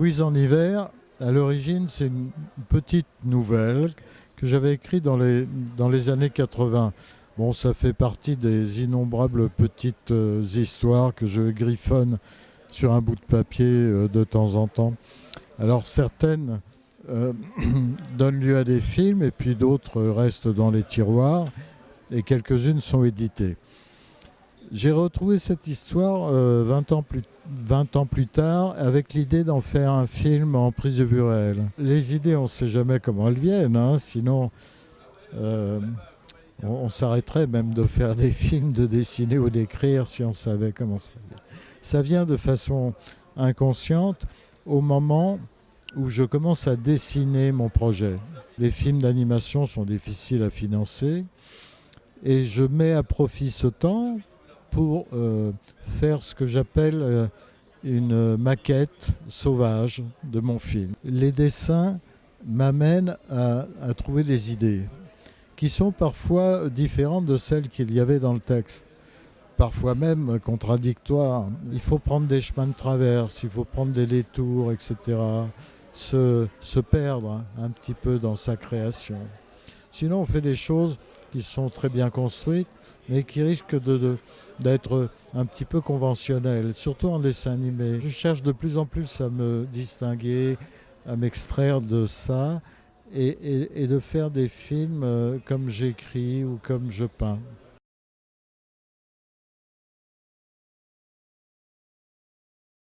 Louise en hiver, à l'origine, c'est une petite nouvelle que j'avais écrite dans les années 80. Bon, ça fait partie des innombrables petites histoires que je griffonne sur un bout de papier de temps en temps. Alors certaines euh, donnent lieu à des films et puis d'autres restent dans les tiroirs et quelques-unes sont éditées. J'ai retrouvé cette histoire 20 ans plus tard avec l'idée d'en faire un film en prise de vue réelle. Les idées, on ne sait jamais comment elles viennent, hein, sinon euh, on s'arrêterait même de faire des films, de dessiner ou d'écrire si on savait comment ça vient. Ça vient de façon inconsciente au moment où je commence à dessiner mon projet. Les films d'animation sont difficiles à financer et je mets à profit ce temps pour faire ce que j'appelle une maquette sauvage de mon film. Les dessins m'amènent à trouver des idées qui sont parfois différentes de celles qu'il y avait dans le texte, parfois même contradictoires. Il faut prendre des chemins de traverse, il faut prendre des détours, etc. Se perdre un petit peu dans sa création. Sinon, on fait des choses qui sont très bien construites, mais qui risquent d'être un petit peu conventionnelles, surtout en dessin animé. Je cherche de plus en plus à me distinguer, à m'extraire de ça et de faire des films comme j'écris ou comme je peins.